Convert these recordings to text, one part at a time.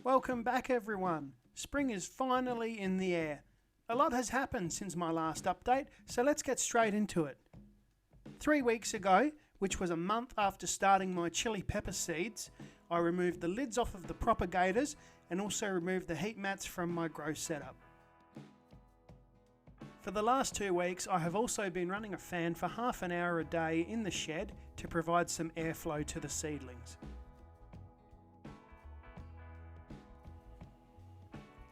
Welcome back everyone. Spring is finally in the air. A lot has happened since my last update, so let's get straight into it. 3 weeks ago, which was a month after starting my chili pepper seeds, I removed the lids off of the propagators and also removed the heat mats from my grow setup. For the last 2 weeks, I have also been running a fan for half an hour a day in the shed to provide some airflow to the seedlings.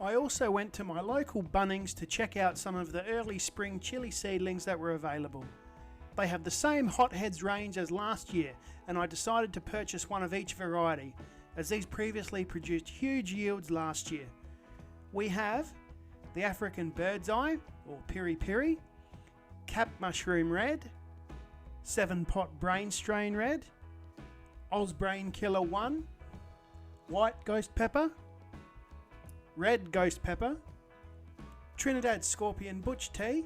I also went to my local Bunnings to check out some of the early spring chili seedlings that were available. They have the same hotheads range as last year, and I decided to purchase one of each variety, as these previously produced huge yields last year. We have the African Bird's Eye, or Piri Piri, Cap Mushroom Red, 7-Pot Brain Strain Red, Osbrain Killer 1, White Ghost Pepper, Red Ghost Pepper, Trinidad Scorpion Butch Tea,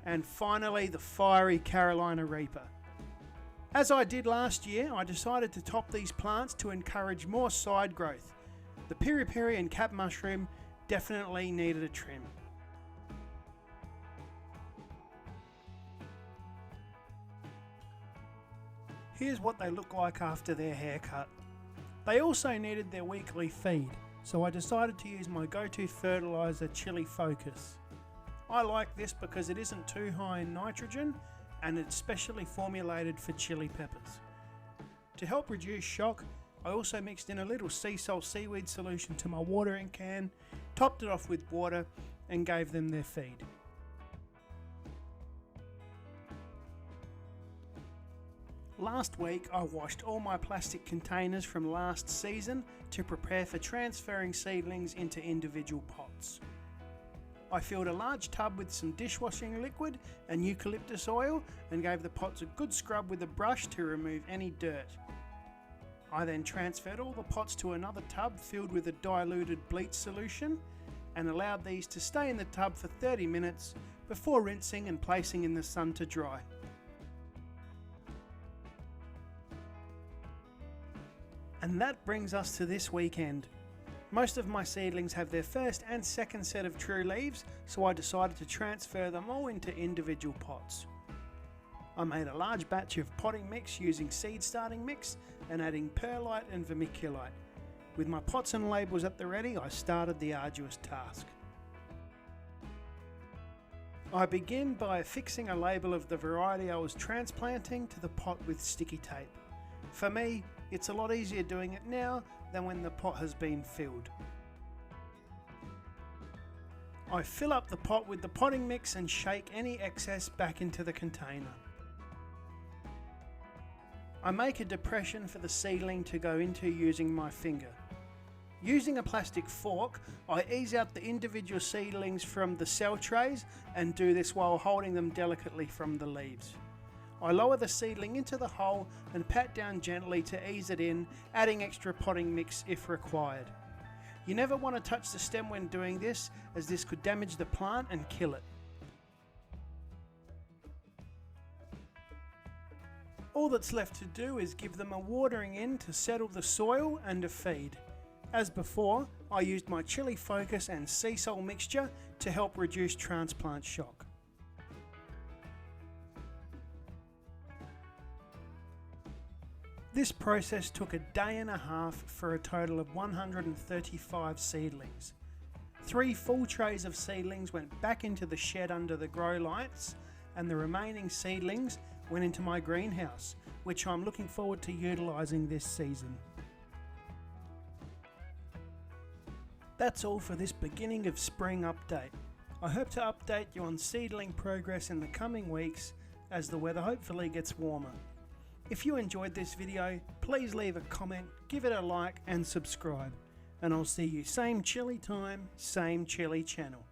and finally the fiery Carolina Reaper. As I did last year, I decided to top these plants to encourage more side growth. The Piri Piri and Cap Mushroom definitely needed a trim. Here's what they look like after their haircut. They also needed their weekly feed, so I decided to use my go-to fertilizer, Chilli Focus. I like this because it isn't too high in nitrogen and it's specially formulated for chili peppers. To help reduce shock, I also mixed in a little Seasol Seaweed solution to my watering can, topped it off with water and gave them their feed. Last week I washed all my plastic containers from last season to prepare for transferring seedlings into individual pots. I filled a large tub with some dishwashing liquid and eucalyptus oil and gave the pots a good scrub with a brush to remove any dirt. I then transferred all the pots to another tub filled with a diluted bleach solution and allowed these to stay in the tub for 30 minutes before rinsing and placing in the sun to dry. And that brings us to this weekend. Most of my seedlings have their first and second set of true leaves, so I decided to transfer them all into individual pots. I made a large batch of potting mix using seed starting mix and adding perlite and vermiculite. With my pots and labels at the ready, I started the arduous task. I begin by affixing a label of the variety I was transplanting to the pot with sticky tape. For me, it's a lot easier doing it now than when the pot has been filled. I fill up the pot with the potting mix and shake any excess back into the container. I make a depression for the seedling to go into using my finger. Using a plastic fork, I ease out the individual seedlings from the cell trays and do this while holding them delicately from the leaves. I lower the seedling into the hole and pat down gently to ease it in, adding extra potting mix if required. You never want to touch the stem when doing this, as this could damage the plant and kill it. All that's left to do is give them a watering in to settle the soil and a feed. As before, I used my Chilli Focus and Seasol mixture to help reduce transplant shock. This process took a day and a half for a total of 135 seedlings. 3 full trays of seedlings went back into the shed under the grow lights, and the remaining seedlings went into my greenhouse, which I'm looking forward to utilising this season. That's all for this beginning of spring update. I hope to update you on seedling progress in the coming weeks as the weather hopefully gets warmer. If you enjoyed this video, please leave a comment, give it a like and subscribe. And I'll see you same chili time, same chili channel.